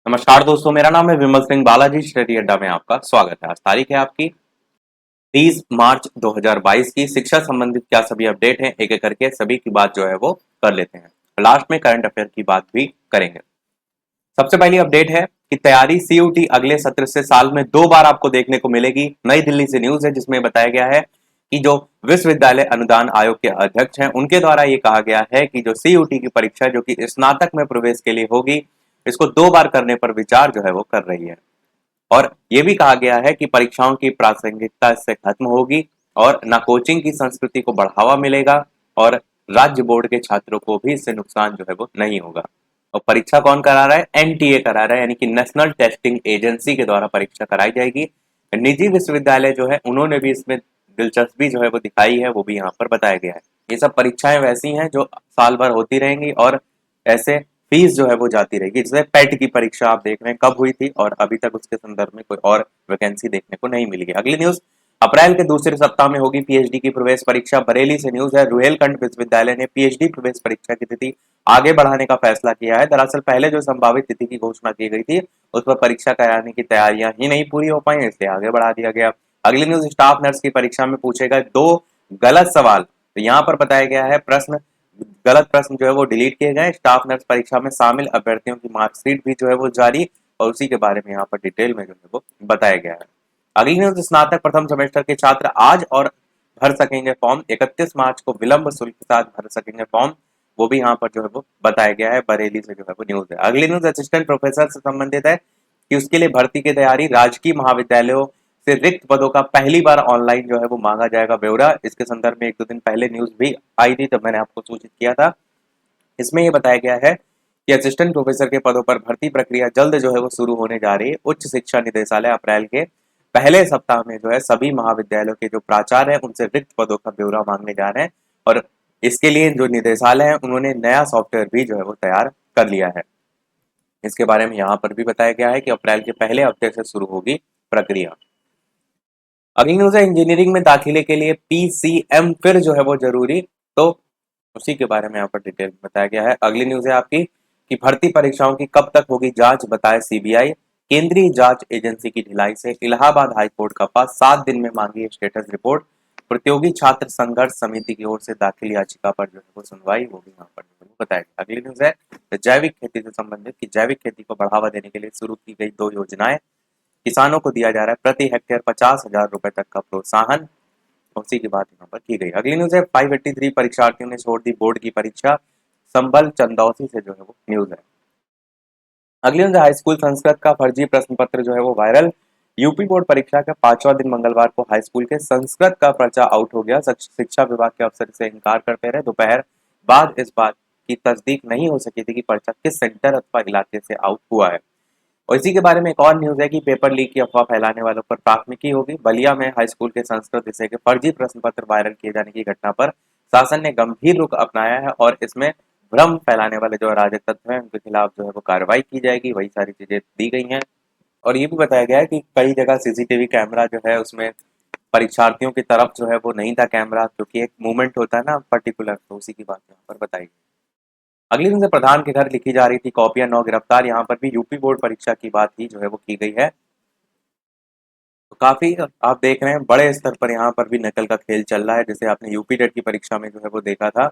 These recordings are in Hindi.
नमस्कार दोस्तों, मेरा नाम है विमल सिंह बालाजी। स्टडी अड्डा में आपका स्वागत है। आज तारीख है आपकी 30 मार्च 2022 की। शिक्षा संबंधित क्या सभी अपडेट हैं, एक एक करके सभी की बात जो है वो कर लेते हैं। लास्ट में करंट अफेयर की बात भी करेंगे। सबसे पहली अपडेट है कि तैयारी सीयूटी अगले सत्र से साल में 2 बार आपको देखने को मिलेगी। नई दिल्ली से न्यूज है जिसमें बताया गया है कि जो विश्वविद्यालय अनुदान आयोग के अध्यक्ष हैं उनके द्वारा ये कहा गया है कि जो सीयूटी की परीक्षा जो कि स्नातक में प्रवेश के लिए होगी, इसको 2 बार करने पर विचार जो है वो कर रही है। और ये भी कहा गया है कि परीक्षाओं की प्रासंगिकता इससे खत्म होगी और ना कोचिंग की संस्कृति को बढ़ावा मिलेगा और राज्य बोर्ड के छात्रों को भी इससे नुकसान जो है वो नहीं होगा। और परीक्षा कौन करा रहा है? एनटीए करा रहा है, यानी कि नेशनल टेस्टिंग एजेंसी के द्वारा परीक्षा कराई जाएगी। निजी विश्वविद्यालय जो है उन्होंने भी इसमें दिलचस्पी जो है वो दिखाई है, वो भी यहाँ पर बताया गया है। ये सब परीक्षाएं वैसी हैं जो साल भर होती रहेंगी और ऐसे फीस जो है वो जाती रहेगी। जैसे पेट की परीक्षा आप देख रहे हैं कब हुई थी और अभी तक उसके संदर्भ में कोई और वैकेंसी देखने को नहीं मिली है। अगली न्यूज, अप्रैल के दूसरे सप्ताह में होगी पीएचडी की प्रवेश परीक्षा। बरेली से न्यूज है, रुहेलखंड विश्वविद्यालय ने पीएचडी प्रवेश परीक्षा की तिथि आगे बढ़ाने का फैसला किया है। दरअसल पहले जो संभावित तिथि की घोषणा की गई थी उस पर परीक्षा कराने की तैयारियां ही नहीं पूरी हो पाई, इसलिए आगे बढ़ा दिया गया। अगली न्यूज, स्टाफ नर्स की परीक्षा में पूछे गए 2 गलत सवाल। तो यहाँ पर बताया गया है गलत प्रश्न जो है वो डिलीट किए गए। स्टाफ नर्स परीक्षा में शामिल अभ्यर्थियों की मार्कशीट भी जो है वो जारी, और उसी के बारे में यहाँ पर डिटेल में जो है वो बताया गया है। अगली न्यूज, स्नातक प्रथम सेमेस्टर के छात्र आज और भर सकेंगे फॉर्म। 31 मार्च को विलंब शुल्क के साथ भर सकेंगे फॉर्म, वो भी यहाँ पर जो है वो बताया गया है। बरेली से जो है वो न्यूज है। अगली न्यूज असिस्टेंट प्रोफेसर से संबंधित है कि उसके लिए भर्ती की तैयारी। राजकीय महाविद्यालयों से रिक्त पदों का पहली बार ऑनलाइन जो है वो मांगा जाएगा ब्यौरा। इसके संदर्भ में 1-2 दिन पहले न्यूज भी आई थी, तब मैंने आपको सूचित किया था। इसमें ये बताया गया है कि असिस्टेंट प्रोफेसर के पदों पर भर्ती प्रक्रिया जल्द जो है वो शुरू होने जा रही है। उच्च शिक्षा निदेशालय अप्रैल के पहले सप्ताह में जो है सभी महाविद्यालयों के जो प्राचार्य हैं उनसे रिक्त पदों का ब्यौरा मांगने जा रहे हैं, और इसके लिए जो निदेशालय है उन्होंने नया सॉफ्टवेयर भी जो है वो तैयार कर लिया है। इसके बारे में यहाँ पर भी बताया गया है कि अप्रैल के पहले हफ्ते से शुरू होगी प्रक्रिया। अगली न्यूज है, इंजीनियरिंग में दाखिले के लिए पीसीएम फिर जो है वो जरूरी, तो उसी के बारे में यहाँ पर डिटेल में बताया गया है। अगली न्यूज है आपकी कि भर्ती परीक्षाओं की कब तक होगी जांच, बताए सीबीआई। केंद्रीय जांच एजेंसी की ढिलाई से इलाहाबाद हाईकोर्ट का पास 7 दिन में मांगी स्टेटस रिपोर्ट। प्रतियोगी छात्र संघर्ष समिति की ओर से दाखिल याचिका पर जो है वो सुनवाई होगी, यहाँ पर जो है वो बताया गया। अगली न्यूज है जैविक खेती से संबंधित कि जैविक खेती को बढ़ावा देने के लिए शुरू की गई 2 योजनाएं। किसानों को दिया जा रहा है प्रति हेक्टेयर 50,000 रुपए तक का प्रोत्साहन, उसी की बात यहाँ पर की गई। अगली न्यूज है 583 परीक्षार्थियों ने छोड़ दी बोर्ड की परीक्षा। संभल चंदौसी से जो है वो न्यूज है। अगली न्यूज है, हाई स्कूल संस्कृत का फर्जी प्रश्न पत्र जो है वो वायरल। यूपी बोर्ड परीक्षा का 5वां दिन मंगलवार को हाई स्कूल के संस्कृत का पर्चा आउट हो गया। शिक्षा विभाग के अफसर से इनकार करते रहे। दोपहर बाद इस बात की तस्दीक नहीं हो सकी थी कि पर्चा किस सेंटर अथवा इलाके से आउट हुआ है। और इसी के बारे में एक और न्यूज है कि पेपर लीक की अफवाह फैलाने वालों पर प्राथमिकी होगी। बलिया में हाई स्कूल के संस्कृत विषय के फर्जी प्रश्न पत्र वायरल किए जाने की घटना पर शासन ने गंभीर रुख अपनाया है और इसमें भ्रम फैलाने वाले जो अराजक तत्व हैं उनके खिलाफ जो है वो कार्रवाई की जाएगी, वही सारी चीजें दी गई हैं। और ये भी बताया गया है कि कई जगह सीसीटीवी कैमरा जो है उसमें परीक्षार्थियों की तरफ जो है वो नहीं था कैमरा, क्योंकि एक मूवमेंट होता है ना पर्टिकुलर, तो उसी की बात यहाँ पर बताई गई। अगली दिन से प्रधान के घर लिखी जा रही थी कॉपियां, 9 गिरफ्तार। यहाँ पर भी यूपी बोर्ड परीक्षा की बात ही जो है वो की गई है। तो काफी आप देख रहे हैं बड़े स्तर पर यहाँ पर भी नकल का खेल चल रहा है, जैसे आपने यूपी टेट की परीक्षा में जो है वो देखा था।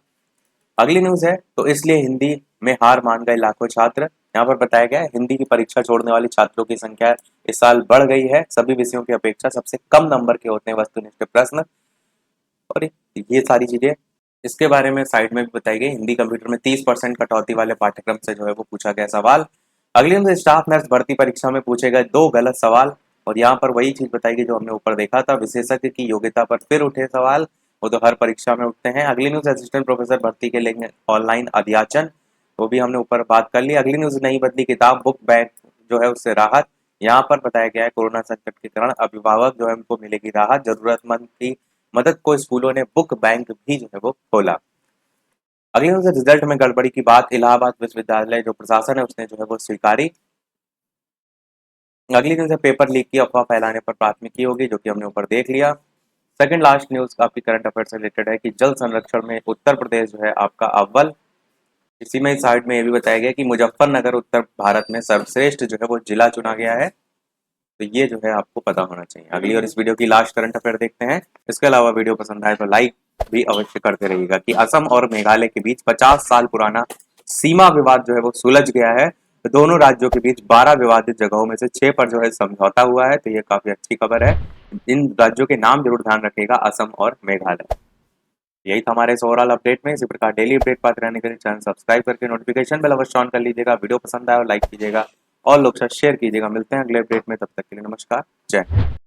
अगली न्यूज है, तो इसलिए हिंदी में हार मान गए लाखों छात्र। यहाँ पर बताया गया है हिंदी की परीक्षा छोड़ने वाले छात्रों की संख्या इस साल बढ़ गई है। सभी विषयों की अपेक्षा सबसे कम नंबर के होते हैं वस्तुनिष्ठ प्रश्न, और ये सारी चीजें इसके बारे में साइड में भी बताई गई। हिंदी कंप्यूटर में 30% कटौती वाले पाठ्यक्रम से जो है वो पूछा गया सवाल। अगली में स्टाफ नर्स भर्ती परीक्षा में पूछे गए 2 गलत सवाल, और यहाँ पर वही चीज बताई गई जो हमने ऊपर देखा था। विशेषज्ञ की योग्यता पर फिर उठे सवाल, वो तो हर परीक्षा में उठते हैं। अगली न्यूज, असिस्टेंट प्रोफेसर भर्ती के लिए ऑनलाइन अध्याचन, वो भी हमने ऊपर बात कर ली। अगली न्यूज, नहीं बदली किताब, बुक बैंक जो है उससे राहत। यहाँ पर बताया गया है कोरोना संकट के कारण अभिभावक जो है उनको मिलेगी राहत। जरूरतमंद की मदद को स्कूलों ने बुक बैंक भी जो है वो खोला। अगली न्यूज़ है, रिजल्ट में गड़बड़ी की बात इलाहाबाद विश्वविद्यालय जो प्रशासन है उसने जो है वो स्वीकारी। अगली न्यूज़ है, पेपर लीक की अफवाह फैलाने पर प्राथमिकी होगी, जो कि हमने ऊपर देख लिया। सेकंड लास्ट न्यूज़ आपकी करंट अफेयर से रिलेटेड है कि जल संरक्षण में उत्तर प्रदेश जो है आपका अव्वल। इसी में साइड में ये भी बताया गया कि मुजफ्फरनगर उत्तर भारत में सर्वश्रेष्ठ जो है वो जिला चुना गया है। तो ये जो है आपको पता होना चाहिए। अगली और इस वीडियो की लास्ट करंट अफेयर देखते हैं। इसके अलावा वीडियो पसंद आए तो लाइक भी अवश्य करते रहिएगा कि असम और मेघालय के बीच 50 साल पुराना सीमा विवाद जो है वो सुलझ गया है। तो दोनों राज्यों के बीच 12 विवादित जगहों में से 6 पर जो है समझौता हुआ है। तो ये काफी अच्छी खबर है। इन राज्यों के नाम जरूर ध्यान रखिएगा, असम और मेघालय। यही था हमारे इस ओवरऑल अपडेट में। इसी प्रकार डेली अपडेट पाते रहने के लिए चैनल सब्सक्राइब करके नोटिफिकेशन बेल अवश्य ऑन कर लीजिएगा। वीडियो पसंद आया और लाइक कीजिएगा और लोग साथ शेयर कीजिएगा। मिलते हैं अगले अपडेट में, तब तक के लिए नमस्कार, जय हिंद।